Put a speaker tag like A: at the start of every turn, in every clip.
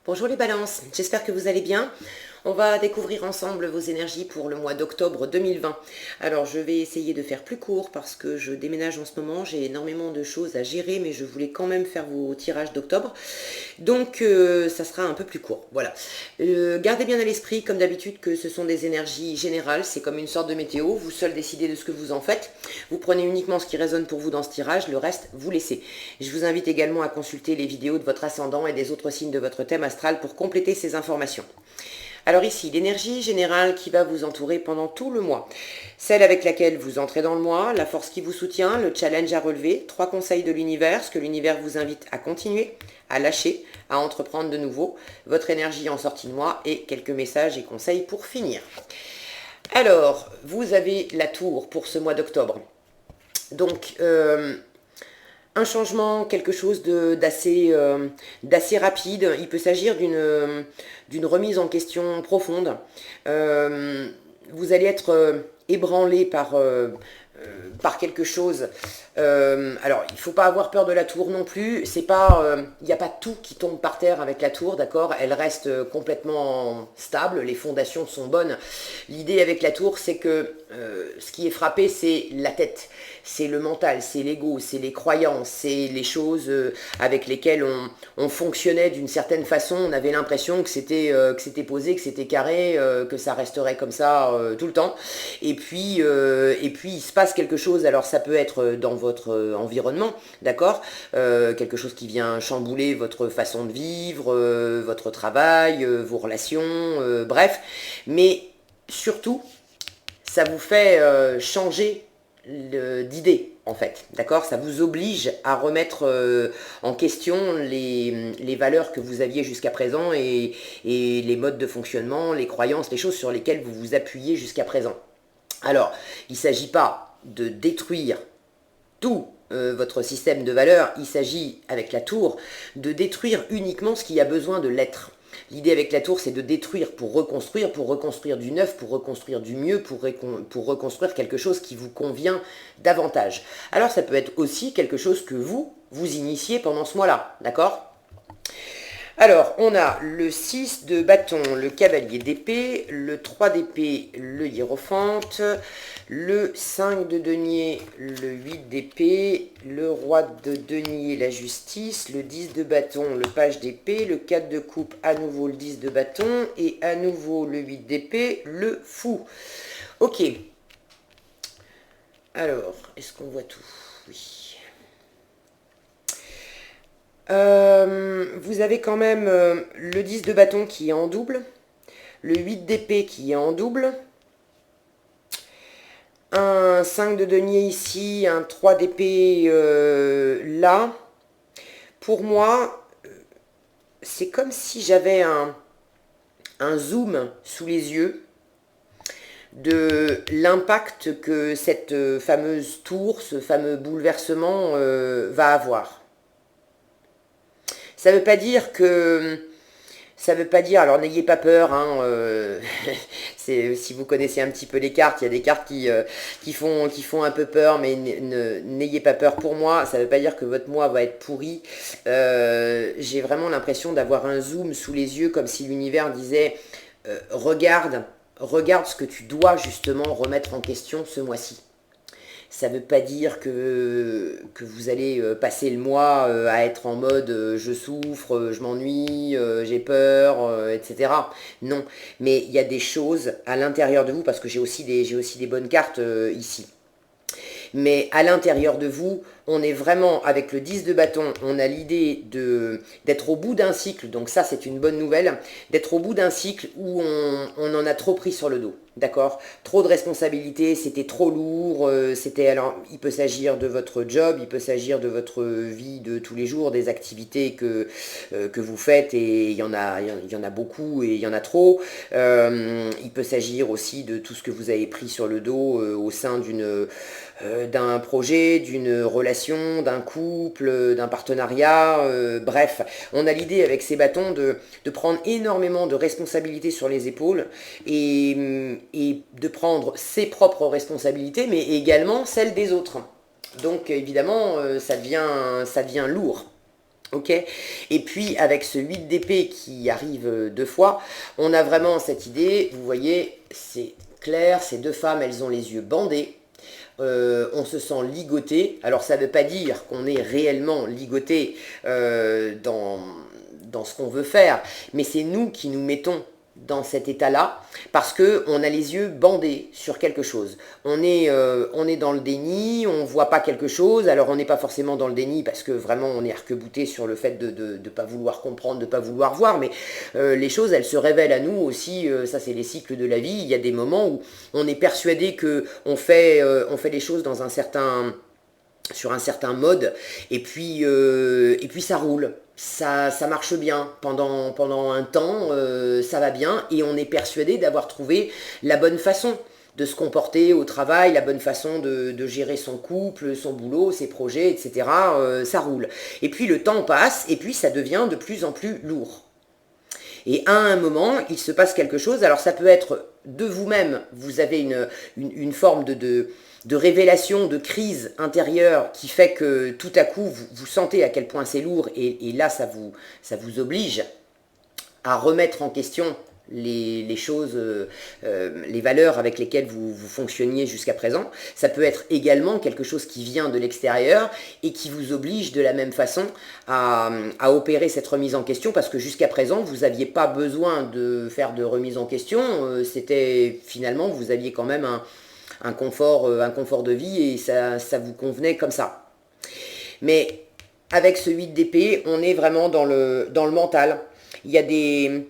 A: Bonjour les balances, j'espère que vous allez bien. On va découvrir ensemble vos énergies pour le mois d'octobre 2020. Alors je vais essayer de faire plus court parce que je déménage en ce moment, j'ai énormément de choses à gérer mais je voulais quand même faire vos tirages d'octobre. Donc ça sera un peu plus court, voilà. Gardez bien à l'esprit comme d'habitude que ce sont des énergies générales, c'est comme une sorte de météo, vous seul décidez de ce que vous en faites. Vous prenez uniquement ce qui résonne pour vous dans ce tirage, le reste vous laissez. Je vous invite également à consulter les vidéos de votre ascendant et des autres signes de votre thème astral pour compléter ces informations. Alors ici, l'énergie générale qui va vous entourer pendant tout le mois. Celle avec laquelle vous entrez dans le mois, la force qui vous soutient, le challenge à relever, 3 conseils de l'univers, ce que l'univers vous invite à continuer, à lâcher, à entreprendre de nouveau, votre énergie en sortie de mois et quelques messages et conseils pour finir. Alors, vous avez la tour pour ce mois d'octobre. Donc, un changement, quelque chose d'assez rapide. Il peut s'agir d'une remise en question profonde. Vous allez être ébranlé par quelque chose. Alors, il ne faut pas avoir peur de la tour non plus. C'est pas, il n'y a pas tout qui tombe par terre avec la tour, d'accord? Elle reste complètement stable, les fondations sont bonnes. L'idée avec la tour, c'est que ce qui est frappé, c'est la tête. C'est le mental, c'est l'ego, c'est les croyances, c'est les choses avec lesquelles on fonctionnait d'une certaine façon. On avait l'impression que c'était posé, que c'était carré, que ça resterait comme ça tout le temps. Et puis il se passe quelque chose. Alors ça peut être dans votre environnement, d'accord, quelque chose qui vient chambouler votre façon de vivre, votre travail, vos relations, bref. Mais surtout, ça vous fait changer d'idée en fait, d'accord? Ça vous oblige à remettre en question les valeurs que vous aviez jusqu'à présent et les modes de fonctionnement, les croyances, les choses sur lesquelles vous vous appuyez jusqu'à présent. Alors, il ne s'agit pas de détruire tout votre système de valeurs, il s'agit avec la tour de détruire uniquement ce qui a besoin de l'être. L'idée avec la tour, c'est de détruire pour reconstruire du neuf, pour reconstruire du mieux, pour reconstruire quelque chose qui vous convient davantage. Alors ça peut être aussi quelque chose que vous initiez pendant ce mois-là, d'accord ? Alors, on a le 6 de bâton, le cavalier d'épée, le 3 d'épée, le hiérophante, le 5 de denier, le 8 d'épée, le roi de denier, la justice, le 10 de bâton, le page d'épée, le 4 de coupe, à nouveau le 10 de bâton, et à nouveau le 8 d'épée, le fou. Ok. Alors, est-ce qu'on voit tout? Oui. Vous avez quand même le 10 de bâton qui est en double, le 8 d'épée qui est en double, un 5 de denier ici, un 3 d'épée là. Pour moi, c'est comme si j'avais un zoom sous les yeux de l'impact que cette fameuse tour, ce fameux bouleversement va avoir. Ça veut pas dire que... Ça veut pas dire, alors n'ayez pas peur, hein, si vous connaissez un petit peu les cartes, il y a des cartes qui font un peu peur, mais n'ayez pas peur pour moi, ça veut pas dire que votre mois va être pourri. J'ai vraiment l'impression d'avoir un zoom sous les yeux, comme si l'univers disait regarde ce que tu dois justement remettre en question ce mois-ci. Ça ne veut pas dire que vous allez passer le mois à être en mode je souffre, je m'ennuie, j'ai peur, etc. Non, mais il y a des choses à l'intérieur de vous, parce que j'ai aussi des bonnes cartes ici. Mais à l'intérieur de vous, on est vraiment, avec le 10 de bâton, on a l'idée d'être au bout d'un cycle, donc ça c'est une bonne nouvelle, d'être au bout d'un cycle où on en a trop pris sur le dos, d'accord? Trop de responsabilités, c'était trop lourd, alors il peut s'agir de votre job, il peut s'agir de votre vie de tous les jours, des activités que vous faites, et il y en a beaucoup et il y en a trop. Il peut s'agir aussi de tout ce que vous avez pris sur le dos au sein d'un projet, d'une relation, d'un couple, d'un partenariat, bref. On a l'idée avec ces bâtons de prendre énormément de responsabilités sur les épaules et de prendre ses propres responsabilités, mais également celles des autres. Donc évidemment, ça devient lourd. Ok. Et puis avec ce 8 d'épée qui arrive deux fois, on a vraiment cette idée, vous voyez, c'est clair, ces deux femmes, elles ont les yeux bandés. On se sent ligoté. Alors ça ne veut pas dire qu'on est réellement ligoté dans ce qu'on veut faire, mais c'est nous qui nous mettons dans cet état-là, parce qu'on a les yeux bandés sur quelque chose. On est dans le déni, on ne voit pas quelque chose, alors on n'est pas forcément dans le déni, parce que vraiment on est arc-bouté sur le fait de ne pas vouloir comprendre, de ne pas vouloir voir, mais les choses, elles se révèlent à nous aussi, ça c'est les cycles de la vie, il y a des moments où on est persuadé qu'on fait les choses dans sur un certain mode, et puis ça roule. Ça marche bien pendant un temps, ça va bien, et on est persuadé d'avoir trouvé la bonne façon de se comporter au travail, la bonne façon de gérer son couple, son boulot, ses projets, etc. Ça roule. Et puis le temps passe, et puis ça devient de plus en plus lourd. Et à un moment, il se passe quelque chose. Alors ça peut être de vous-même, vous avez une forme de révélation, de crise intérieure qui fait que tout à coup, vous sentez à quel point c'est lourd, et là, ça vous oblige à remettre en question les choses, les valeurs avec lesquelles vous fonctionniez jusqu'à présent. Ça peut être également quelque chose qui vient de l'extérieur et qui vous oblige de la même façon à opérer cette remise en question, parce que jusqu'à présent, vous n'aviez pas besoin de faire de remise en question. C'était finalement, vous aviez quand même un confort de vie, et ça vous convenait comme ça. Mais avec ce 8 d'épée, on est vraiment dans le mental. Il y a des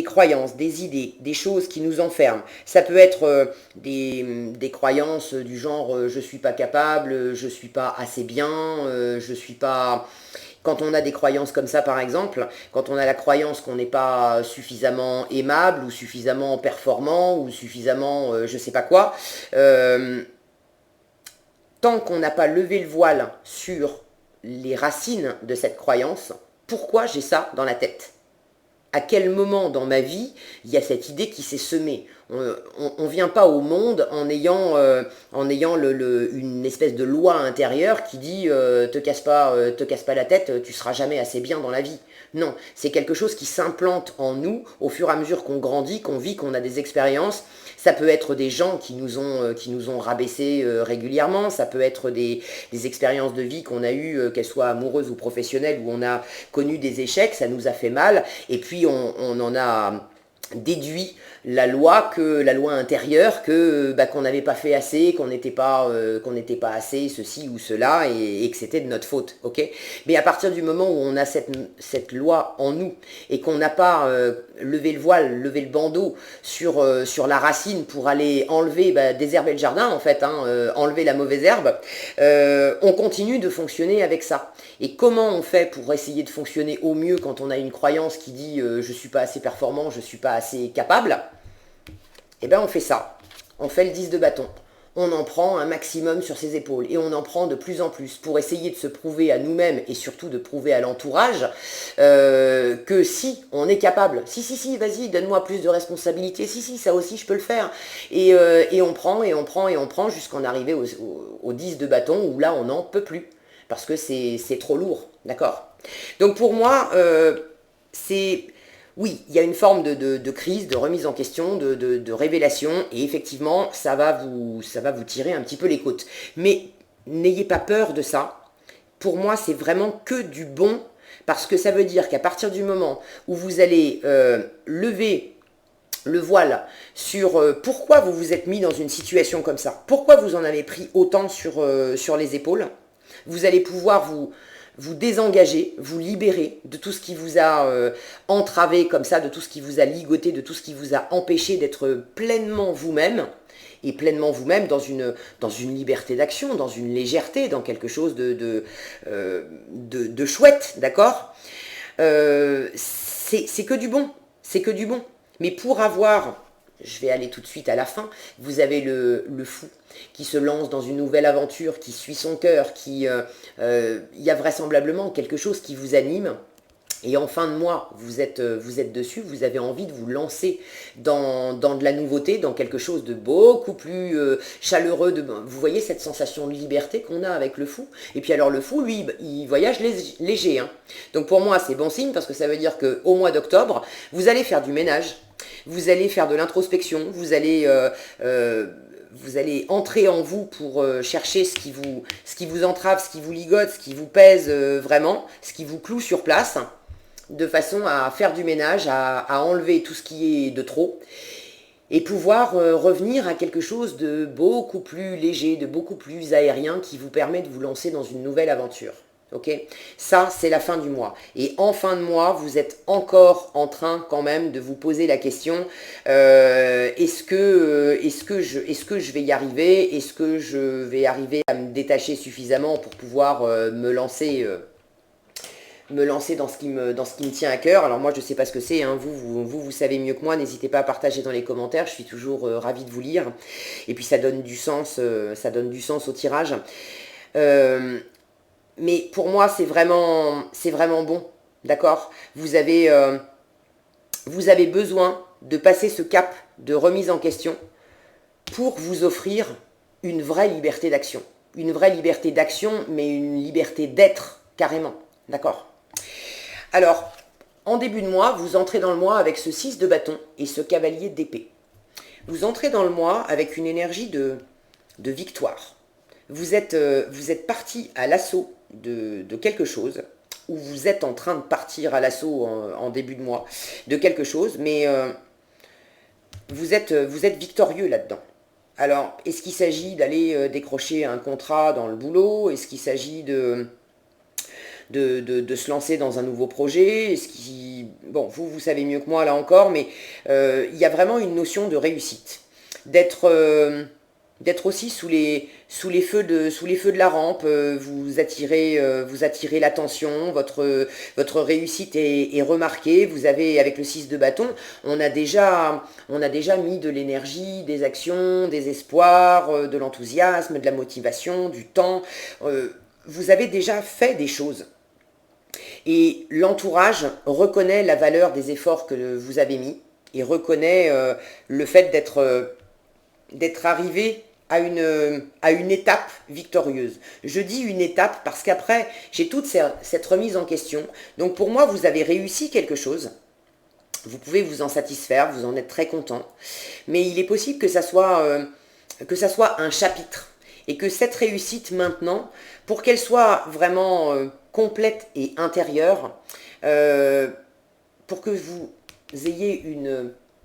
A: croyances, des idées, des choses qui nous enferment. Ça peut être des croyances du genre je suis pas capable, je suis pas assez bien, je suis pas... Quand on a des croyances comme ça, par exemple, quand on a la croyance qu'on n'est pas suffisamment aimable, ou suffisamment performant, ou suffisamment je sais pas quoi, tant qu'on n'a pas levé le voile sur les racines de cette croyance, pourquoi j'ai ça dans la tête ? À quel moment dans ma vie il y a cette idée qui s'est semée ? On ne vient pas au monde en ayant une espèce de loi intérieure qui dit te casse pas la tête, tu seras jamais assez bien dans la vie. Non, c'est quelque chose qui s'implante en nous au fur et à mesure qu'on grandit, qu'on vit, qu'on a des expériences. Ça peut être des gens qui nous ont rabaissés régulièrement, ça peut être des expériences de vie qu'on a eues, qu'elles soient amoureuses ou professionnelles, où on a connu des échecs, ça nous a fait mal, et puis on en a déduit la loi intérieure qu'on n'avait pas fait assez, qu'on n'était pas assez ceci ou cela, et que c'était de notre faute, ok. Mais à partir du moment où on a cette loi en nous, et qu'on n'a pas levé le voile, levé le bandeau sur la racine pour aller enlever, désherber le jardin en fait, enlever la mauvaise herbe, on continue de fonctionner avec ça. Et comment on fait pour essayer de fonctionner au mieux quand on a une croyance qui dit je suis pas assez performant, je suis pas assez capable? Eh bien on fait ça, on fait le 10 de bâton. On en prend un maximum sur ses épaules, et on en prend de plus en plus pour essayer de se prouver à nous-mêmes, et surtout de prouver à l'entourage que si, on est capable. Si, vas-y, donne-moi plus de responsabilités. Si, ça aussi je peux le faire. Et on prend, et on prend, et on prend, jusqu'en arriver au 10 de bâton, où là on n'en peut plus, parce que c'est trop lourd, d'accord? Donc pour moi, oui, il y a une forme de crise, de remise en question, de révélation, et effectivement, ça va vous tirer un petit peu les côtes. Mais n'ayez pas peur de ça. Pour moi, c'est vraiment que du bon, parce que ça veut dire qu'à partir du moment où vous allez lever le voile sur pourquoi vous vous êtes mis dans une situation comme ça, pourquoi vous en avez pris autant sur les épaules, vous allez pouvoir vous désengager, vous libérer de tout ce qui vous a entravé comme ça, de tout ce qui vous a ligoté, de tout ce qui vous a empêché d'être pleinement vous-même, et pleinement vous-même dans une liberté d'action, dans une légèreté, dans quelque chose de chouette, d'accord? C'est que du bon, c'est que du bon. Mais pour avoir, je vais aller tout de suite à la fin, vous avez le fou qui se lance dans une nouvelle aventure, qui suit son cœur, il y a vraisemblablement quelque chose qui vous anime, et en fin de mois, vous êtes dessus, vous avez envie de vous lancer dans de la nouveauté, dans quelque chose de beaucoup plus chaleureux. Vous voyez cette sensation de liberté qu'on a avec le fou. Et puis alors le fou, lui, il voyage léger, hein. Donc pour moi, c'est bon signe parce que ça veut dire qu'au mois d'octobre, vous allez faire du ménage, vous allez faire de l'introspection, vous allez entrer en vous pour chercher ce qui vous entrave, ce qui vous ligote, ce qui vous pèse vraiment, ce qui vous cloue sur place, de façon à faire du ménage, à enlever tout ce qui est de trop, et pouvoir revenir à quelque chose de beaucoup plus léger, de beaucoup plus aérien, qui vous permet de vous lancer dans une nouvelle aventure. Ok, ça c'est la fin du mois. Et en fin de mois, vous êtes encore en train quand même de vous poser la question est-ce que je vais y arriver? Est-ce que je vais arriver à me détacher suffisamment pour pouvoir me lancer dans ce qui me tient à cœur? Alors moi je ne sais pas ce que c'est, hein. Vous savez mieux que moi, n'hésitez pas à partager dans les commentaires, je suis toujours ravie de vous lire. Et puis ça donne du sens au tirage. Mais pour moi, c'est vraiment bon, d'accord? Vous avez besoin de passer ce cap de remise en question pour vous offrir une vraie liberté d'action. Une vraie liberté d'action, mais une liberté d'être, carrément, d'accord? Alors, en début de mois, vous entrez dans le mois avec ce 6 de bâton et ce cavalier d'épée. Vous entrez dans le mois avec une énergie de victoire. Vous êtes parti à l'assaut de quelque chose, ou vous êtes en train de partir à l'assaut en début de mois de quelque chose, mais vous êtes victorieux là-dedans. Alors, est-ce qu'il s'agit d'aller décrocher un contrat dans le boulot? Est-ce qu'il s'agit de se lancer dans un nouveau projet? Bon, vous savez mieux que moi là encore, mais il y a vraiment une notion de réussite, d'être aussi sous les feux de la rampe. Vous attirez l'attention, votre réussite est remarquée. Vous avez, avec le 6 de bâton, on a déjà mis de l'énergie, des actions, des espoirs, de l'enthousiasme, de la motivation, du temps. Vous avez déjà fait des choses. Et l'entourage reconnaît la valeur des efforts que vous avez mis et reconnaît le fait d'être arrivé à une étape victorieuse. Je dis une étape parce qu'après, j'ai toute cette remise en question. Donc pour moi, vous avez réussi quelque chose. Vous pouvez vous en satisfaire, vous en êtes très content. Mais il est possible que ça soit un chapitre. Et que cette réussite maintenant, pour qu'elle soit vraiment complète et intérieure, pour que vous ayez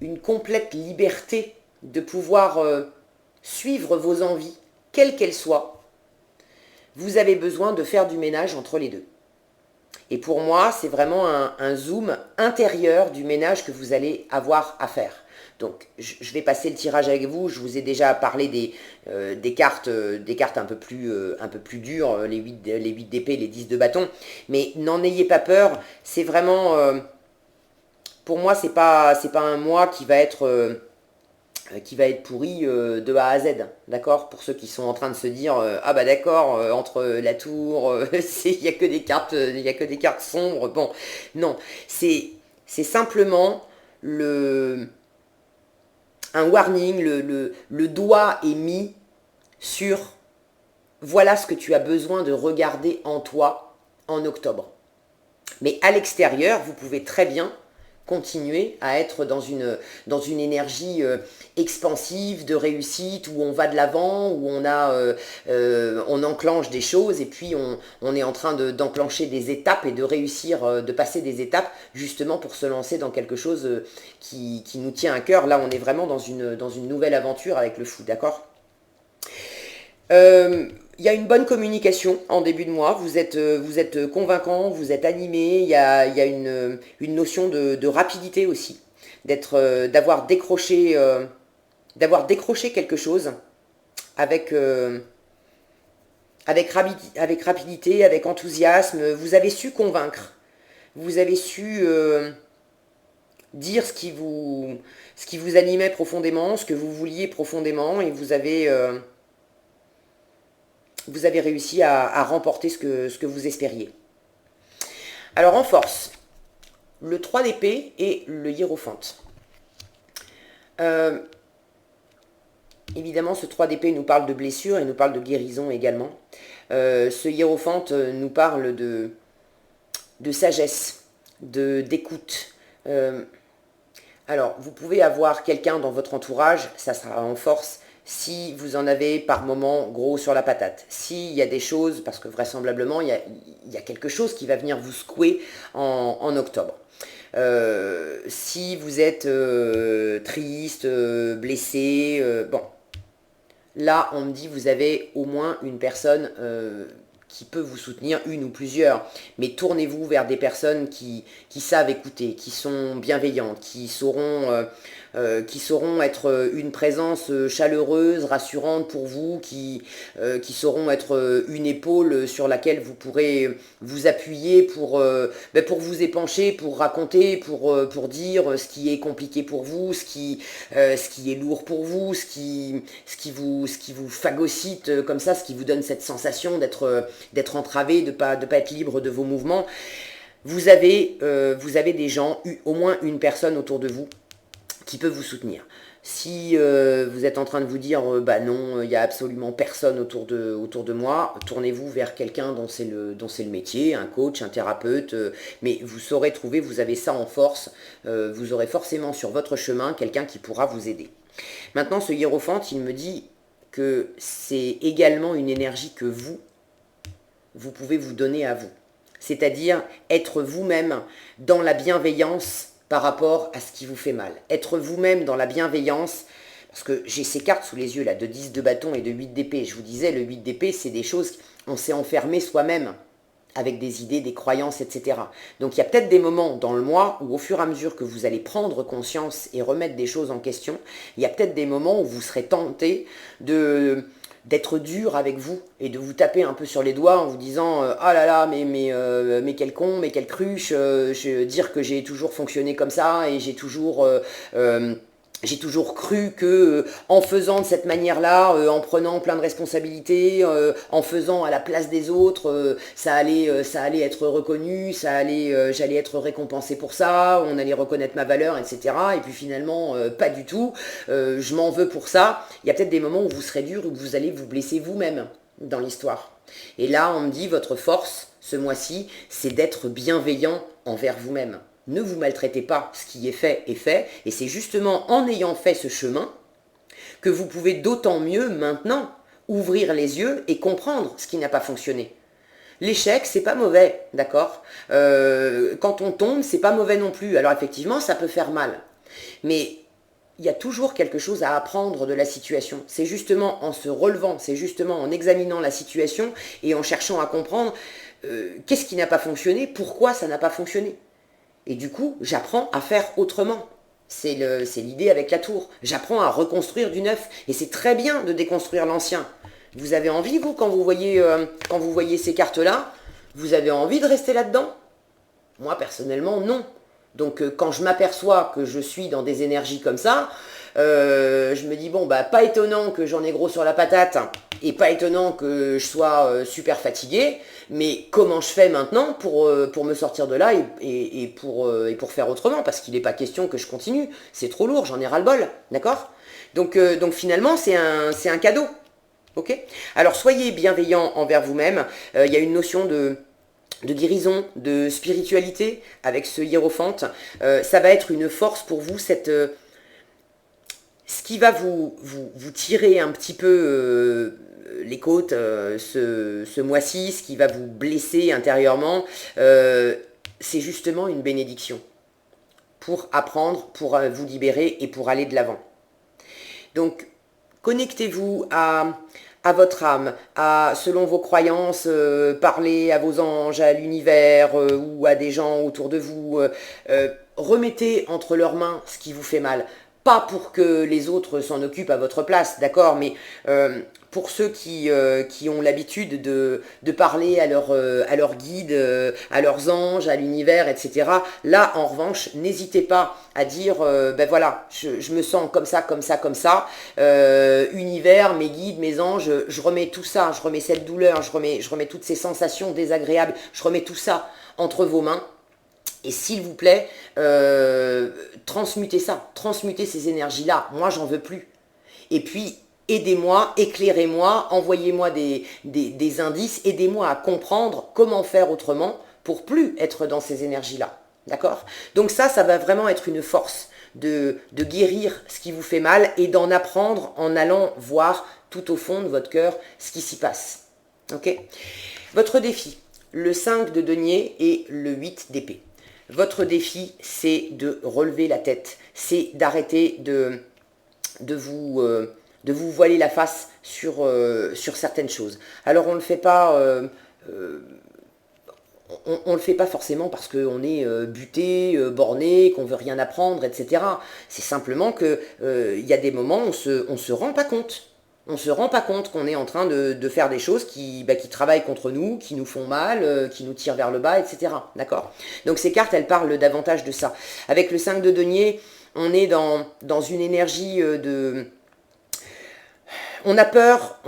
A: une complète liberté de pouvoir suivre vos envies, quelles qu'elles soient, vous avez besoin de faire du ménage entre les deux. Et pour moi, c'est vraiment un zoom intérieur du ménage que vous allez avoir à faire. Donc, je vais passer le tirage avec vous. Je vous ai déjà parlé des cartes un peu plus dures, les 8 d'épée, les 10 de bâton. Mais n'en ayez pas peur. C'est vraiment, pour moi, c'est pas un mois qui va être pourri de A à Z, d'accord? Pour ceux qui sont en train de se dire ah bah d'accord, entre la tour, il y a que des cartes sombres. Bon, non, c'est simplement un warning, le doigt est mis sur voilà ce que tu as besoin de regarder en toi en octobre. Mais à l'extérieur, vous pouvez très bien continuer à être dans une énergie expansive, de réussite, où on va de l'avant, où on enclenche des choses, et puis on est en train d'enclencher des étapes et de réussir, de passer des étapes, justement pour se lancer dans quelque chose qui nous tient à cœur. Là, on est vraiment dans une nouvelle aventure avec le fou, d'accord? Il y a une bonne communication en début de mois, vous êtes convaincant, vous êtes animé, il y a une notion de rapidité aussi, d'avoir décroché quelque chose avec rapidité, avec enthousiasme. Vous avez su convaincre, vous avez su dire ce qui vous animait profondément, ce que vous vouliez profondément, et vous avez réussi à remporter ce que vous espériez. Alors en force, le 3 d'épée et le hiérophante. Évidemment, ce 3 d'épée nous parle de blessure et nous parle de guérison également. Ce hiérophante nous parle de sagesse, d'écoute. Alors, vous pouvez avoir quelqu'un dans votre entourage, ça sera en force, si vous en avez par moment gros sur la patate. S'il y a des choses, parce que vraisemblablement, il y a quelque chose qui va venir vous secouer en octobre. Si vous êtes triste, blessé, bon, là on me dit vous avez au moins une personne qui peut vous soutenir, une ou plusieurs, mais tournez-vous vers des personnes qui savent écouter, qui sont bienveillantes, qui sauront être une présence chaleureuse, rassurante pour vous, qui sauront être une épaule sur laquelle vous pourrez vous appuyer pour vous épancher, pour raconter, pour dire ce qui est compliqué pour vous, ce qui est lourd pour vous, ce qui vous phagocyte comme ça, ce qui vous donne cette sensation d'être entravé, de pas être libre de vos mouvements. Vous avez des gens, au moins une personne autour de vous qui peut vous soutenir. Si vous êtes en train de vous dire bah non, il n'y a absolument personne autour de moi, tournez-vous vers quelqu'un dont c'est le métier, un coach, un thérapeute, mais vous saurez trouver, vous avez ça en force, vous aurez forcément sur votre chemin quelqu'un qui pourra vous aider. Maintenant, ce hiérophante, il me dit que c'est également une énergie que vous pouvez vous donner à vous. C'est-à-dire être vous-même dans la bienveillance par rapport à ce qui vous fait mal. Être vous-même dans la bienveillance, parce que j'ai ces cartes sous les yeux là, de 10 de bâton et de 8 d'épée. Je vous disais, le 8 d'épée, c'est des choses, on s'est enfermé soi-même, avec des idées, des croyances, etc. Donc il y a peut-être des moments dans le mois où au fur et à mesure que vous allez prendre conscience et remettre des choses en question, il y a peut-être des moments où vous serez tenté d'être dur avec vous et de vous taper un peu sur les doigts en vous disant ah là là mais quel con, mais quelle cruche, dire que j'ai toujours fonctionné comme ça et j'ai toujours cru que en faisant de cette manière-là, en prenant plein de responsabilités, en faisant à la place des autres, ça allait être reconnu, j'allais être récompensé pour ça, on allait reconnaître ma valeur, etc. Et puis finalement, pas du tout. Je m'en veux pour ça. Il y a peut-être des moments où vous serez dur, où vous allez vous blesser vous-même dans l'histoire. Et là, on me dit, votre force, ce mois-ci, c'est d'être bienveillant envers vous-même. Ne vous maltraitez pas, ce qui est fait, et c'est justement en ayant fait ce chemin que vous pouvez d'autant mieux maintenant ouvrir les yeux et comprendre ce qui n'a pas fonctionné. L'échec, c'est pas mauvais, d'accord ? Quand on tombe, c'est pas mauvais non plus. Alors effectivement, ça peut faire mal. Mais il y a toujours quelque chose à apprendre de la situation. C'est justement en se relevant, c'est justement en examinant la situation et en cherchant à comprendre qu'est-ce qui n'a pas fonctionné, pourquoi ça n'a pas fonctionné. Et du coup, j'apprends à faire autrement. C'est l'idée avec la tour. J'apprends à reconstruire du neuf. Et c'est très bien de déconstruire l'ancien. Vous avez envie, vous, quand vous voyez ces cartes-là, vous avez envie de rester là-dedans ? Moi, personnellement, non. Donc, quand je m'aperçois que je suis dans des énergies comme ça, je me dis, bon, bah, pas étonnant que j'en ai gros sur la patate, et pas étonnant que je sois super fatigué, mais comment je fais maintenant pour me sortir de là et pour faire autrement, parce qu'il n'est pas question que je continue, c'est trop lourd, j'en ai ras-le-bol, d'accord ? Donc finalement, c'est un cadeau, ok ? Alors, soyez bienveillants envers vous-même, il y a une notion de guérison, de spiritualité, avec ce hiérophante, ça va être une force pour vous, ce qui va vous tirer un petit peu les côtes ce mois-ci, ce qui va vous blesser intérieurement, c'est justement une bénédiction pour apprendre, pour vous libérer et pour aller de l'avant. Donc, connectez-vous à votre âme, selon vos croyances, parlez à vos anges, à l'univers ou à des gens autour de vous. Remettez entre leurs mains ce qui vous fait mal. Pas pour que les autres s'en occupent à votre place, d'accord, mais pour ceux qui ont l'habitude de parler à leur guide, à leurs anges, à l'univers, etc. Là, en revanche, n'hésitez pas à dire, ben voilà, je me sens comme ça, univers, mes guides, mes anges, je remets tout ça, je remets cette douleur, je remets toutes ces sensations désagréables, je remets tout ça entre vos mains. Et s'il vous plaît, transmutez ça, transmutez ces énergies-là. Moi, j'en veux plus. Et puis, aidez-moi, éclairez-moi, envoyez-moi des indices, aidez-moi à comprendre comment faire autrement pour plus être dans ces énergies-là. D'accord? Donc ça va vraiment être une force de guérir ce qui vous fait mal et d'en apprendre en allant voir tout au fond de votre cœur ce qui s'y passe. Ok? Votre défi, le 5 de denier et le 8 d'épée. Votre défi, c'est de relever la tête, c'est d'arrêter de vous voiler la face sur certaines choses. Alors on ne le fait pas, on le fait pas forcément parce qu'on est buté, borné, qu'on veut rien apprendre, etc. C'est simplement que y a des moments où on se rend pas compte. On ne se rend pas compte qu'on est en train de faire des choses qui travaillent contre nous, qui nous font mal, qui nous tirent vers le bas, etc. D'accord? Donc ces cartes, elles parlent davantage de ça. Avec le 5 de denier, on est dans une énergie de... On a peur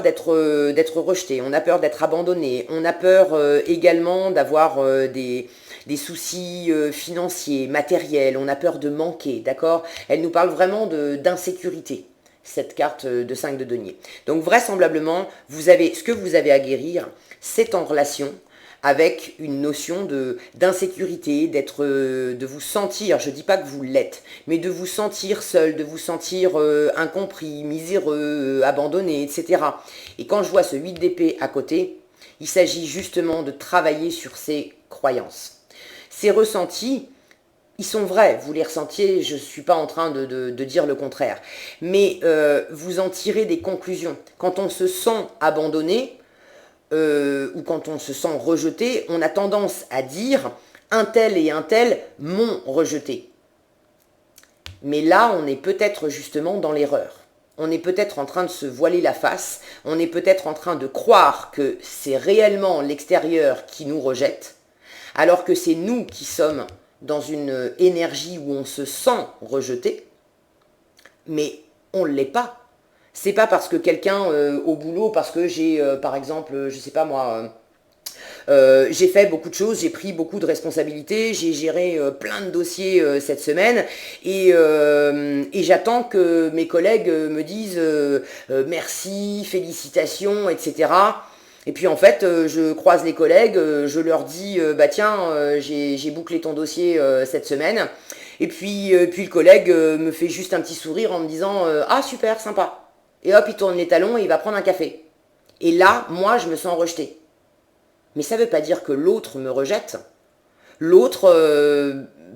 A: d'être rejeté, on a peur d'être abandonné, on a peur également d'avoir des soucis financiers, matériels, on a peur de manquer, d'accord? Elle nous parle vraiment d'insécurité, cette carte de 5 de denier. Donc vraisemblablement, ce que vous avez à guérir, c'est en relation avec une notion d'insécurité, de vous sentir, je ne dis pas que vous l'êtes, mais de vous sentir seul, de vous sentir incompris, miséreux, abandonné, etc. Et quand je vois ce 8 d'épée à côté, il s'agit justement de travailler sur ces croyances. Ces ressentis, ils sont vrais, vous les ressentiez, je ne suis pas en train de dire le contraire. Mais vous en tirez des conclusions. Quand on se sent abandonné, ou quand on se sent rejeté, on a tendance à dire « un tel et un tel m'ont rejeté ». Mais là, on est peut-être justement dans l'erreur. On est peut-être en train de se voiler la face, on est peut-être en train de croire que c'est réellement l'extérieur qui nous rejette, alors que c'est nous qui sommes dans une énergie où on se sent rejeté, mais on ne l'est pas. C'est pas parce que quelqu'un au boulot, parce que j'ai, par exemple, je sais pas moi, j'ai fait beaucoup de choses, j'ai pris beaucoup de responsabilités, j'ai géré plein de dossiers cette semaine et j'attends que mes collègues me disent merci, félicitations, etc. Et puis en fait, je croise les collègues, je leur dis bah tiens, j'ai bouclé ton dossier cette semaine. Et puis le collègue me fait juste un petit sourire en me disant ah super, sympa. Et hop, il tourne les talons et il va prendre un café. Et là, moi, je me sens rejetée. Mais ça ne veut pas dire que l'autre me rejette. L'autre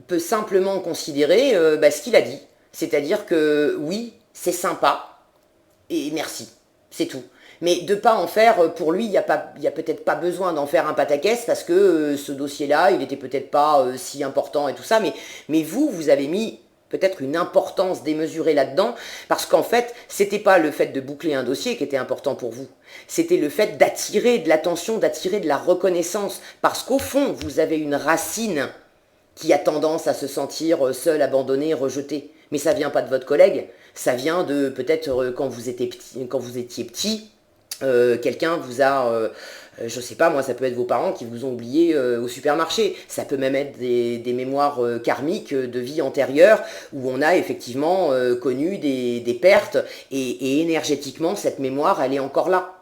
A: peut simplement considérer ce qu'il a dit. C'est-à-dire que oui, c'est sympa et merci, c'est tout. Mais de ne pas en faire, pour lui, il n'y a peut-être pas besoin d'en faire un pataquès parce que ce dossier-là, il n'était peut-être pas si important et tout ça. Mais vous avez mis peut-être une importance démesurée là-dedans, parce qu'en fait, c'était pas le fait de boucler un dossier qui était important pour vous, c'était le fait d'attirer de l'attention, d'attirer de la reconnaissance, parce qu'au fond, vous avez une racine qui a tendance à se sentir seul, abandonné, rejeté. Mais ça vient pas de votre collègue, ça vient de peut-être quand vous étiez petit, quelqu'un vous a, je sais pas moi, ça peut être vos parents qui vous ont oublié au supermarché, ça peut même être des mémoires karmiques de vie antérieure où on a effectivement connu des pertes et énergétiquement cette mémoire elle est encore là.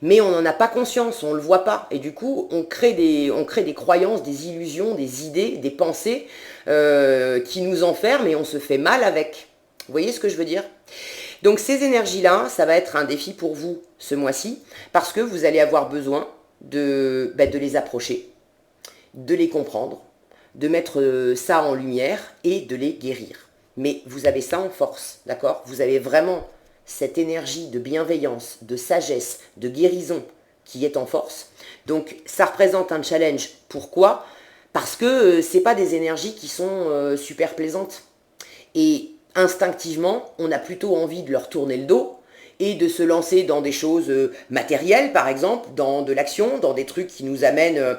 A: Mais on n'en a pas conscience, on ne le voit pas. Et du coup, on crée des croyances, des illusions, des idées, des pensées qui nous enferment et on se fait mal avec. Vous voyez ce que je veux dire ? Donc ces énergies-là, ça va être un défi pour vous ce mois-ci, parce que vous allez avoir besoin de les approcher, de les comprendre, de mettre ça en lumière et de les guérir. Mais vous avez ça en force, d'accord ? Vous avez vraiment cette énergie de bienveillance, de sagesse, de guérison qui est en force. Donc ça représente un challenge. Pourquoi ? Parce que ce n'est pas des énergies qui sont super plaisantes. Et instinctivement, on a plutôt envie de leur tourner le dos et de se lancer dans des choses matérielles, par exemple, dans de l'action, dans des trucs qui nous amènent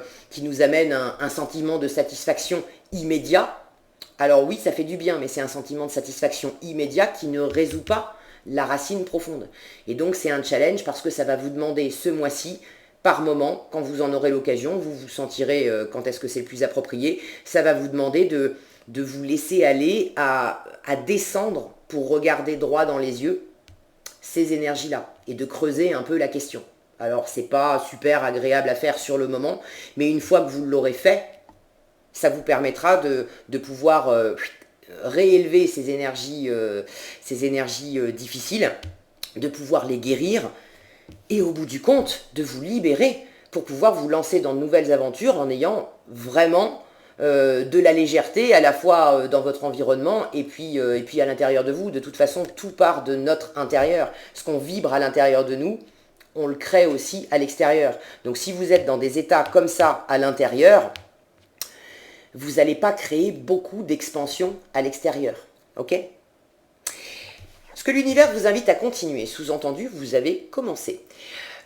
A: un sentiment de satisfaction immédiat. Alors oui, ça fait du bien, mais c'est un sentiment de satisfaction immédiat qui ne résout pas la racine profonde. Et donc c'est un challenge parce que ça va vous demander ce mois-ci par moment, quand vous en aurez l'occasion, vous vous sentirez quand est-ce que c'est le plus approprié, ça va vous demander de vous laisser aller à descendre pour regarder droit dans les yeux ces énergies-là et de creuser un peu la question. Alors, c'est pas super agréable à faire sur le moment, mais une fois que vous l'aurez fait, ça vous permettra de pouvoir réélever ces énergies difficiles, de pouvoir les guérir et au bout du compte, de vous libérer pour pouvoir vous lancer dans de nouvelles aventures en ayant vraiment de la légèreté à la fois dans votre environnement et puis à l'intérieur de vous. De toute façon, tout part de notre intérieur. Ce qu'on vibre à l'intérieur de nous, on le crée aussi à l'extérieur. Donc si vous êtes dans des états comme ça à l'intérieur, vous n'allez pas créer beaucoup d'expansion à l'extérieur. Ok ? Ce que l'univers vous invite à continuer, sous-entendu, vous avez commencé.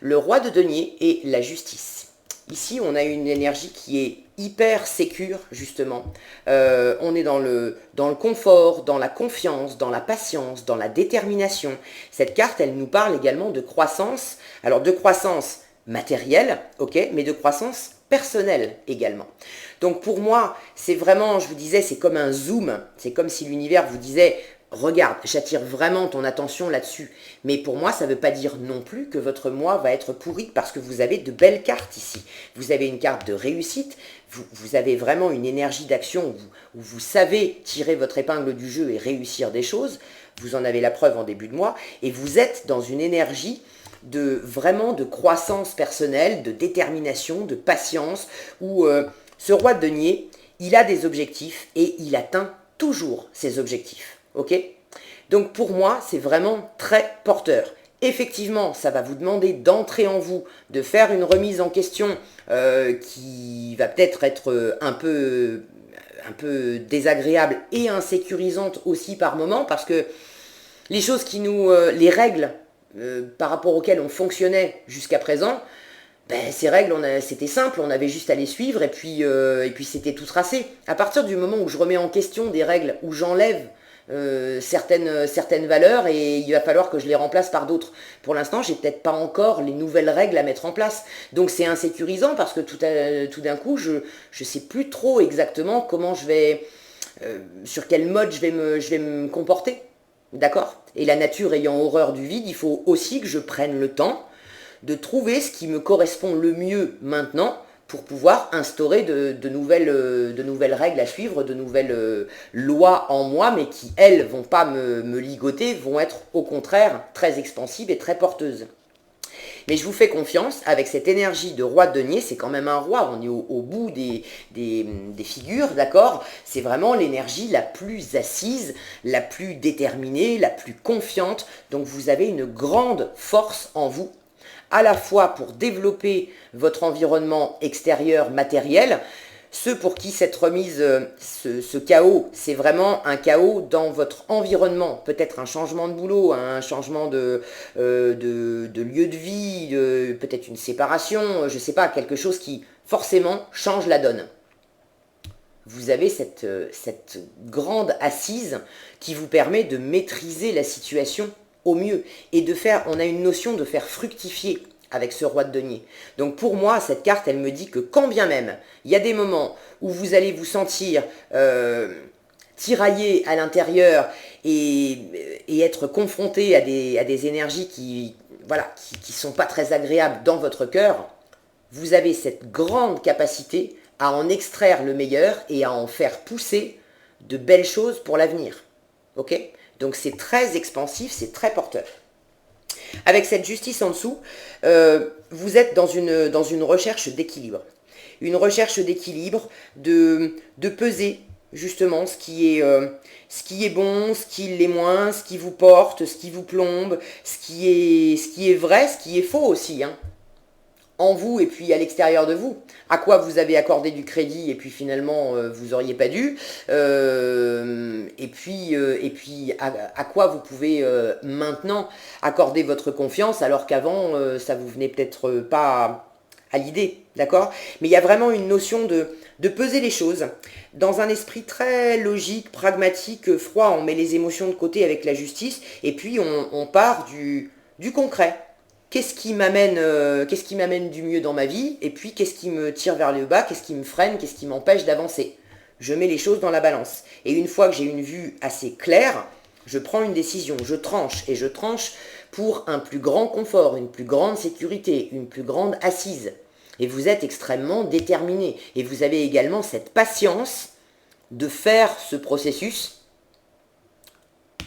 A: Le roi de denier et la justice. Ici, on a une énergie qui est hyper sécure, justement. On est dans le confort, dans la confiance, dans la patience, dans la détermination. Cette carte, elle nous parle également de croissance. Alors, de croissance matérielle, ok, mais de croissance personnelle également. Donc, pour moi, c'est vraiment, je vous disais, c'est comme un zoom. C'est comme si l'univers vous disait... Regarde, j'attire vraiment ton attention là-dessus. Mais pour moi, ça ne veut pas dire non plus que votre mois va être pourri parce que vous avez de belles cartes ici. Vous avez une carte de réussite, vous avez vraiment une énergie d'action où vous savez tirer votre épingle du jeu et réussir des choses. Vous en avez la preuve en début de mois. Et vous êtes dans une énergie vraiment de croissance personnelle, de détermination, de patience, où ce roi de denier, il a des objectifs et il atteint toujours ses objectifs. Ok ? Donc pour moi, c'est vraiment très porteur. Effectivement, ça va vous demander d'entrer en vous, de faire une remise en question qui va peut-être être un peu désagréable et insécurisante aussi par moment, parce que les choses les règles par rapport auxquelles on fonctionnait jusqu'à présent, ces règles, c'était simple, on avait juste à les suivre et puis c'était tout tracé. À partir du moment où je remets en question des règles, où j'enlève certaines valeurs et il va falloir que je les remplace par d'autres. Pour l'instant, j'ai peut-être pas encore les nouvelles règles à mettre en place. Donc c'est insécurisant parce que tout d'un coup, je sais plus trop exactement comment sur quel mode je vais me comporter. D'accord ? Et la nature ayant horreur du vide, il faut aussi que je prenne le temps de trouver ce qui me correspond le mieux maintenant pour pouvoir instaurer de nouvelles règles à suivre, de nouvelles lois en moi, mais qui, elles, vont pas me ligoter, vont être au contraire très expansives et très porteuses. Mais je vous fais confiance, avec cette énergie de roi de denier, c'est quand même un roi, on est au bout des figures, d'accord ? C'est vraiment l'énergie la plus assise, la plus déterminée, la plus confiante, donc vous avez une grande force en vous, à la fois pour développer votre environnement extérieur matériel. Ceux pour qui cette remise, ce chaos, c'est vraiment un chaos dans votre environnement. Peut-être un changement de boulot, un changement de lieu de vie, peut-être une séparation, je ne sais pas, quelque chose qui forcément change la donne. Vous avez cette grande assise qui vous permet de maîtriser la situation au mieux et on a une notion de faire fructifier avec ce roi de denier. Donc pour moi, cette carte, elle me dit que quand bien même, il y a des moments où vous allez vous sentir tiraillé à l'intérieur et être confronté à des énergies qui sont pas très agréables dans votre cœur, vous avez cette grande capacité à en extraire le meilleur et à en faire pousser de belles choses pour l'avenir. Ok ? Donc c'est très expansif, c'est très porteur. Avec cette justice en dessous, vous êtes dans une recherche d'équilibre. Une recherche d'équilibre, de peser justement ce qui est bon, ce qui l'est moins, ce qui vous porte, ce qui vous plombe, ce qui est vrai, ce qui est faux aussi, hein, en vous et puis à l'extérieur de vous. À quoi vous avez accordé du crédit et puis finalement vous n'auriez pas dû. Et puis à quoi vous pouvez maintenant accorder votre confiance alors qu'avant ça vous venait peut-être pas à l'idée, d'accord ? Mais il y a vraiment une notion de peser les choses dans un esprit très logique, pragmatique, froid. On met les émotions de côté avec la justice et puis on part du concret. qu'est-ce qui m'amène du mieux dans ma vie, et puis qu'est-ce qui me tire vers le bas, qu'est-ce qui me freine, qu'est-ce qui m'empêche d'avancer. Je mets les choses dans la balance. Et une fois que j'ai une vue assez claire, je prends une décision, je tranche, et je tranche pour un plus grand confort, une plus grande sécurité, une plus grande assise. Et vous êtes extrêmement déterminé. Et vous avez également cette patience de faire ce processus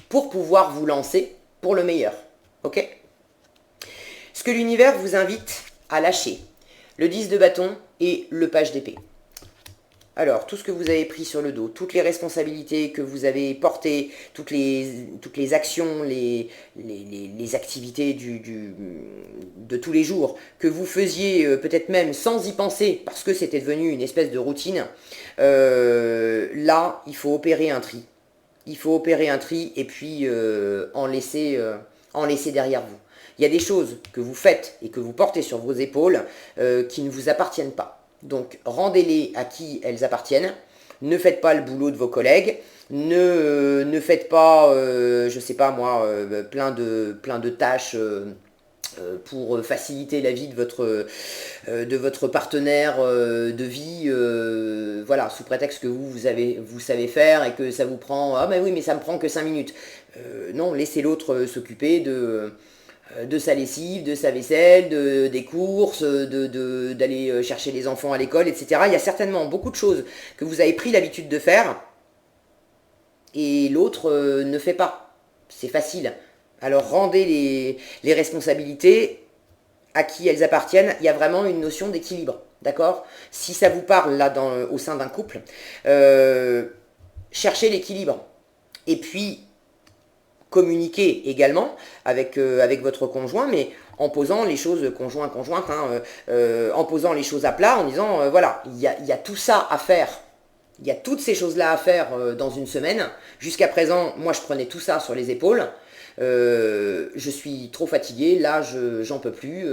A: pour pouvoir vous lancer pour le meilleur. Ok ? Ce que l'univers vous invite à lâcher, le 10 de bâton et le page d'épée. Alors, tout ce que vous avez pris sur le dos, toutes les responsabilités que vous avez portées, toutes les actions, les activités de tous les jours que vous faisiez peut-être même sans y penser parce que c'était devenu une espèce de routine, là, il faut opérer un tri. Il faut opérer un tri et puis en laisser derrière vous. Il y a des choses que vous faites et que vous portez sur vos épaules qui ne vous appartiennent pas. Donc, rendez-les à qui elles appartiennent. Ne faites pas le boulot de vos collègues. Ne faites pas, je sais pas moi, plein de tâches pour faciliter la vie de votre partenaire de vie, voilà, sous prétexte que vous savez faire et que ça vous prend, ah ben oui, mais ça me prend que 5 minutes. Non, laissez l'autre s'occuper de sa lessive, de sa vaisselle, des courses, d'aller chercher les enfants à l'école, etc. Il y a certainement beaucoup de choses que vous avez pris l'habitude de faire et l'autre ne fait pas. C'est facile. Alors rendez les responsabilités à qui elles appartiennent. Il y a vraiment une notion d'équilibre, d'accord ? Si ça vous parle là au sein d'un couple, cherchez l'équilibre. Et puis, communiquer également avec votre conjoint, mais en posant les choses, conjointe, en posant les choses à plat, en disant, voilà, il y a tout ça à faire. Il y a toutes ces choses-là à faire dans une semaine. Jusqu'à présent, moi, je prenais tout ça sur les épaules. Je suis trop fatigué, là, j'en peux plus.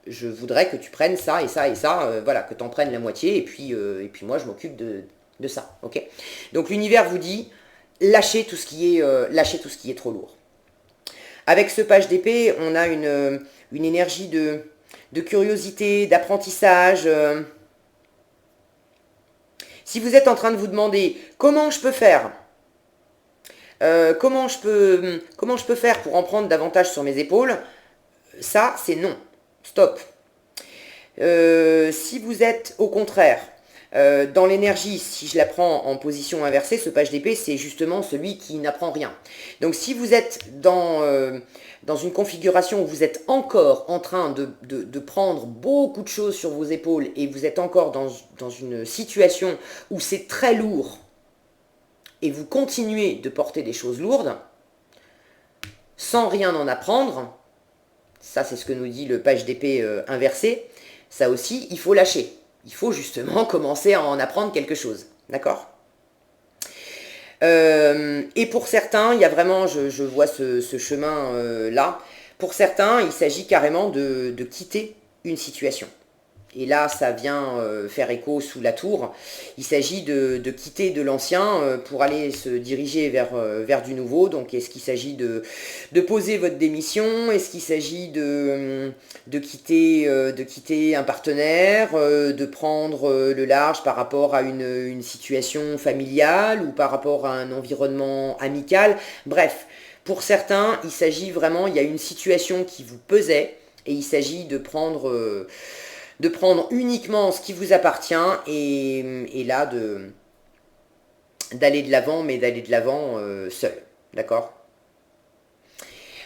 A: Je voudrais que tu prennes ça et ça et ça. Voilà, que tu en prennes la moitié. Et puis moi, je m'occupe de ça. Ok ? Donc, l'univers vous dit... lâchez tout ce qui est trop lourd. Avec ce page d'épée, on a une énergie de curiosité, d'apprentissage. Si vous êtes en train de vous demander comment je peux faire, comment je peux faire pour en prendre davantage sur mes épaules, ça c'est non. Stop. Si vous êtes au contraire dans l'énergie, si je la prends en position inversée, ce page d'épée, c'est justement celui qui n'apprend rien. Donc si vous êtes dans une configuration où vous êtes encore en train de prendre beaucoup de choses sur vos épaules et vous êtes encore dans une situation où c'est très lourd et vous continuez de porter des choses lourdes, sans rien en apprendre, ça c'est ce que nous dit le page d'épée inversé, ça aussi, il faut lâcher. Il faut justement commencer à en apprendre quelque chose. D'accord ? Et pour certains, il y a vraiment, je vois ce chemin-là. Pour certains, il s'agit carrément de quitter une situation. Et là, ça vient faire écho sous la tour. Il s'agit de quitter de l'ancien pour aller se diriger vers du nouveau. Donc, est-ce qu'il s'agit de poser votre démission? Est-ce qu'il s'agit de quitter un partenaire, de prendre le large par rapport à une situation familiale ou par rapport à un environnement amical? Bref, pour certains, il s'agit vraiment, il y a une situation qui vous pesait et il s'agit de prendre uniquement ce qui vous appartient et là d'aller de l'avant, mais d'aller de l'avant seul. D'accord ?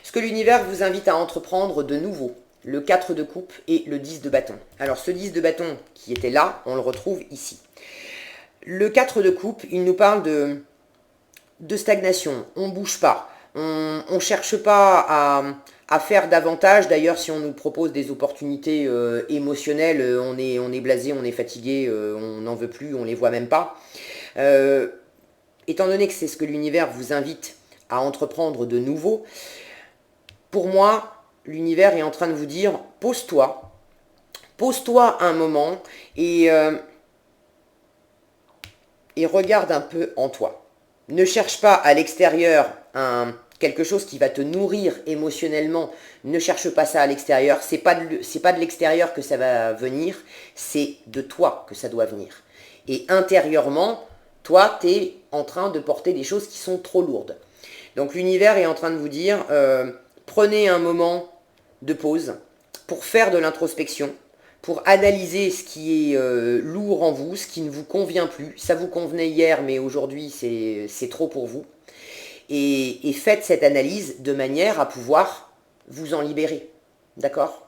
A: Ce que l'univers vous invite à entreprendre de nouveau, le 4 de coupe et le 10 de bâton. Alors ce 10 de bâton qui était là, on le retrouve ici. Le 4 de coupe, il nous parle de stagnation, on ne bouge pas, on ne cherche pas à faire davantage. D'ailleurs, si on nous propose des opportunités émotionnelles, on est blasé, on est fatigué, on n'en veut plus, on ne les voit même pas. Étant donné que c'est ce que l'univers vous invite à entreprendre de nouveau, pour moi, l'univers est en train de vous dire, pose-toi un moment et regarde un peu en toi. Ne cherche pas à l'extérieur un quelque chose qui va te nourrir émotionnellement. Ne cherche pas ça à l'extérieur. C'est pas de l'extérieur que ça va venir, c'est de toi que ça doit venir. Et intérieurement, toi, tu es en train de porter des choses qui sont trop lourdes. Donc l'univers est en train de vous dire, prenez un moment de pause pour faire de l'introspection, pour analyser ce qui est lourd en vous, ce qui ne vous convient plus. Ça vous convenait hier, mais aujourd'hui, c'est trop pour vous. Et faites cette analyse de manière à pouvoir vous en libérer. D'accord ?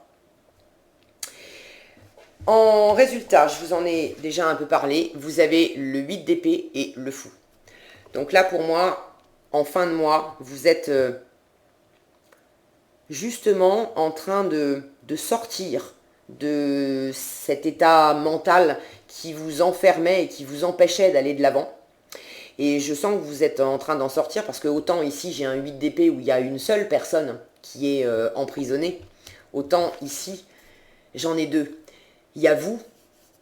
A: En résultat, je vous en ai déjà un peu parlé, vous avez le 8 d'épée et le fou. Donc là, pour moi, en fin de mois, vous êtes justement en train de sortir de cet état mental qui vous enfermait et qui vous empêchait d'aller de l'avant. Et je sens que vous êtes en train d'en sortir parce que autant ici j'ai un 8 d'épée où il y a une seule personne qui est emprisonnée, autant ici j'en ai deux. Il y a vous,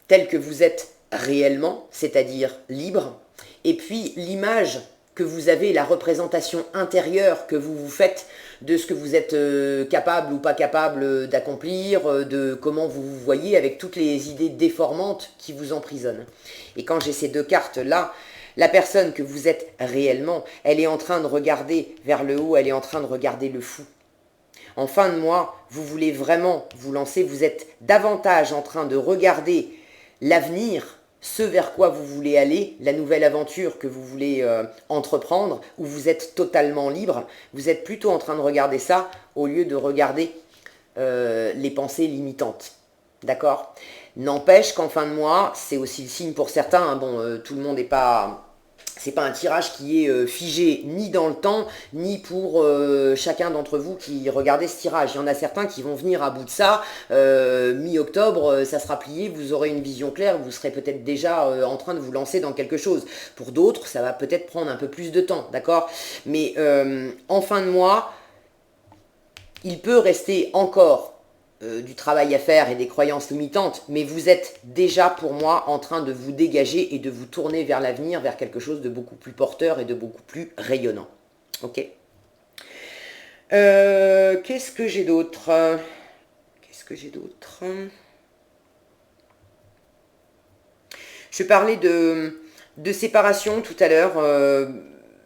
A: tel que vous êtes réellement, c'est-à-dire libre, et puis l'image que vous avez, la représentation intérieure que vous vous faites de ce que vous êtes capable ou pas capable d'accomplir, de comment vous vous voyez avec toutes les idées déformantes qui vous emprisonnent. Et quand j'ai ces deux cartes-là, la personne que vous êtes réellement, elle est en train de regarder vers le haut, elle est en train de regarder le fou. En fin de mois, vous voulez vraiment vous lancer, vous êtes davantage en train de regarder l'avenir, ce vers quoi vous voulez aller, la nouvelle aventure que vous voulez entreprendre, où vous êtes totalement libre. Vous êtes plutôt en train de regarder ça au lieu de regarder les pensées limitantes. D'accord ? N'empêche qu'en fin de mois, c'est aussi le signe pour certains, hein, bon, tout le monde n'est pas... C'est pas un tirage qui est figé ni dans le temps, ni pour chacun d'entre vous qui regardez ce tirage. Il y en a certains qui vont venir à bout de ça. Mi-octobre, ça sera plié, vous aurez une vision claire, vous serez peut-être déjà en train de vous lancer dans quelque chose. Pour d'autres, ça va peut-être prendre un peu plus de temps, d'accord ? Mais en fin de mois, il peut rester encore du travail à faire et des croyances limitantes, mais vous êtes déjà pour moi en train de vous dégager et de vous tourner vers l'avenir, vers quelque chose de beaucoup plus porteur et de beaucoup plus rayonnant. Ok ? Qu'est-ce que j'ai d'autre ? Je parlais de séparation tout à l'heure,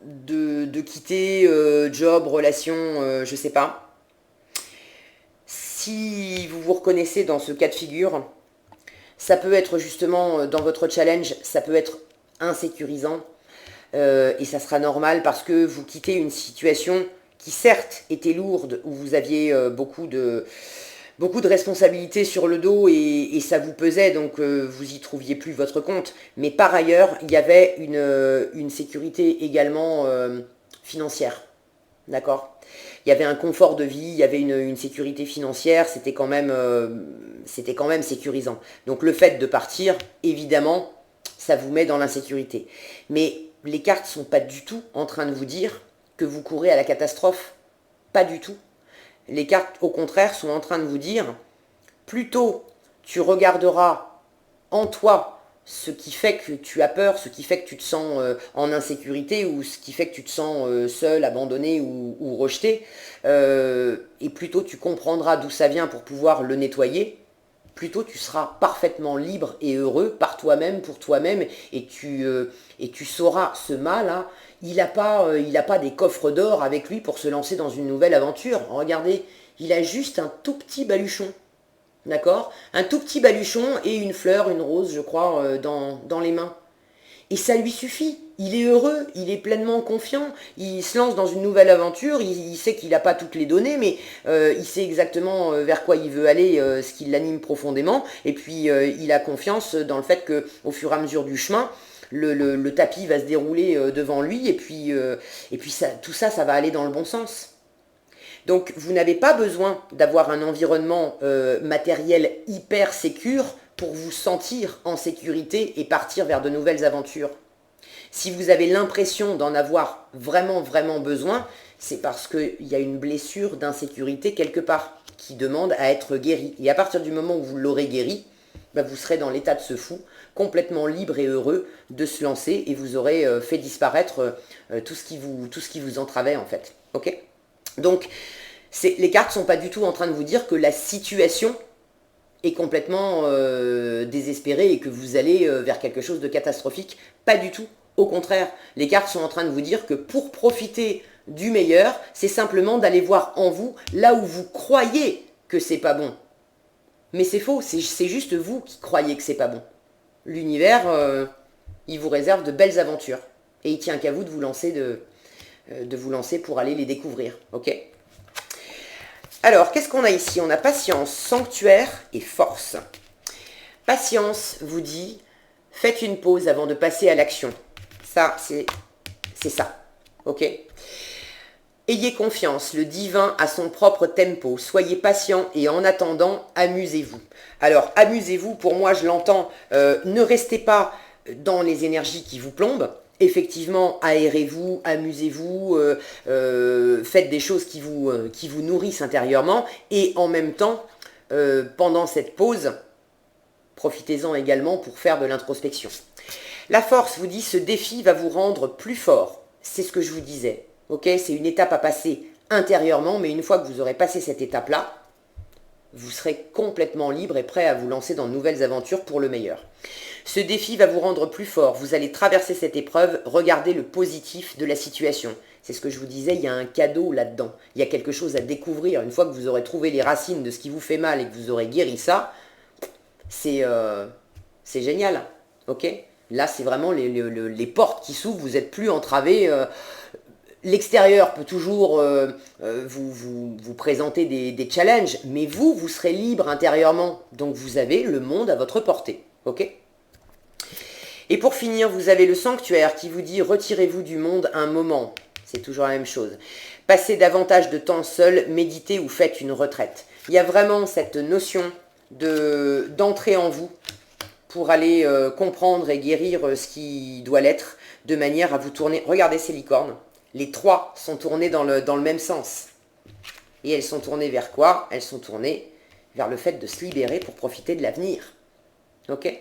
A: de quitter job, relation, je sais pas. Si vous vous reconnaissez dans ce cas de figure, ça peut être justement dans votre challenge, ça peut être insécurisant et ça sera normal parce que vous quittez une situation qui certes était lourde, où vous aviez beaucoup de responsabilités sur le dos et ça vous pesait, donc vous y trouviez plus votre compte. Mais par ailleurs, il y avait une sécurité également financière. D'accord ? Il y avait un confort de vie, il y avait une sécurité financière, c'était quand même sécurisant. Donc le fait de partir, évidemment, ça vous met dans l'insécurité. Mais les cartes ne sont pas du tout en train de vous dire que vous courez à la catastrophe. Pas du tout. Les cartes, au contraire, sont en train de vous dire, plutôt tu regarderas en toi ce qui fait que tu as peur, ce qui fait que tu te sens en insécurité ou ce qui fait que tu te sens seul, abandonné ou rejeté, et plutôt tu comprendras d'où ça vient pour pouvoir le nettoyer, plutôt tu seras parfaitement libre et heureux par toi-même, pour toi-même, et tu sauras ce mal-là, il n'a pas des coffres d'or avec lui pour se lancer dans une nouvelle aventure. Regardez, il a juste un tout petit baluchon. D'accord ? Un tout petit baluchon et une fleur, une rose, je crois, dans les mains. Et ça lui suffit. Il est heureux, il est pleinement confiant, il se lance dans une nouvelle aventure, il sait qu'il n'a pas toutes les données, mais il sait exactement vers quoi il veut aller, ce qui l'anime profondément, et puis il a confiance dans le fait qu'au fur et à mesure du chemin, le tapis va se dérouler devant lui, et puis ça, tout ça, ça va aller dans le bon sens. Donc vous n'avez pas besoin d'avoir un environnement matériel hyper sécure pour vous sentir en sécurité et partir vers de nouvelles aventures. Si vous avez l'impression d'en avoir vraiment, vraiment besoin, c'est parce qu'il y a une blessure d'insécurité quelque part qui demande à être guérie. Et à partir du moment où vous l'aurez guérie, vous serez dans l'état de ce fou complètement libre et heureux de se lancer et vous aurez fait disparaître tout ce qui vous entravait en fait. Ok? Donc, les cartes ne sont pas du tout en train de vous dire que la situation est complètement désespérée et que vous allez vers quelque chose de catastrophique. Pas du tout. Au contraire, les cartes sont en train de vous dire que pour profiter du meilleur, c'est simplement d'aller voir en vous là où vous croyez que c'est pas bon. Mais c'est faux, c'est juste vous qui croyez que c'est pas bon. L'univers, il vous réserve de belles aventures. Et il tient qu'à vous de vous lancer pour aller les découvrir. Ok? Alors, qu'est-ce qu'on a ici? On a patience, sanctuaire et force. Patience vous dit, faites une pause avant de passer à l'action. Ça, c'est ça. Ok? Ayez confiance, le divin a son propre tempo. Soyez patient et en attendant, amusez-vous. Alors, amusez-vous, pour moi, je l'entends, ne restez pas dans les énergies qui vous plombent. Effectivement, aérez-vous, amusez-vous, faites des choses qui vous nourrissent intérieurement. Et en même temps, pendant cette pause, profitez-en également pour faire de l'introspection. La force vous dit, ce défi va vous rendre plus fort. C'est ce que je vous disais. Ok, c'est une étape à passer intérieurement, mais une fois que vous aurez passé cette étape-là, vous serez complètement libre et prêt à vous lancer dans de nouvelles aventures pour le meilleur. Ce défi va vous rendre plus fort. Vous allez traverser cette épreuve, regardez le positif de la situation. C'est ce que je vous disais, il y a un cadeau là-dedans. Il y a quelque chose à découvrir. Une fois que vous aurez trouvé les racines de ce qui vous fait mal et que vous aurez guéri ça, c'est génial. Ok ? Là, c'est vraiment les portes qui s'ouvrent, vous n'êtes plus entravé. L'extérieur peut toujours vous présenter des challenges, mais vous serez libre intérieurement. Donc, vous avez le monde à votre portée. Ok ? Et pour finir, vous avez le sanctuaire qui vous dit « Retirez-vous du monde un moment ». C'est toujours la même chose. Passez davantage de temps seul, méditez ou faites une retraite. Il y a vraiment cette notion d'entrer en vous pour aller comprendre et guérir ce qui doit l'être, de manière à vous tourner. Regardez ces licornes. Les trois sont tournées dans le même sens. Et elles sont tournées vers quoi? Elles sont tournées vers le fait de se libérer pour profiter de l'avenir. Ok?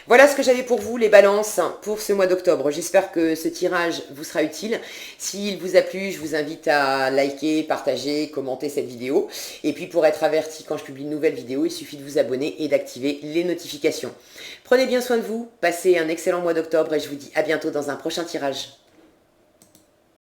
A: Voilà ce que j'avais pour vous, les balances, pour ce mois d'octobre. J'espère que ce tirage vous sera utile. S'il vous a plu, je vous invite à liker, partager, commenter cette vidéo. Et puis pour être averti quand je publie une nouvelle vidéo, il suffit de vous abonner et d'activer les notifications. Prenez bien soin de vous, passez un excellent mois d'octobre et je vous dis à bientôt dans un prochain tirage.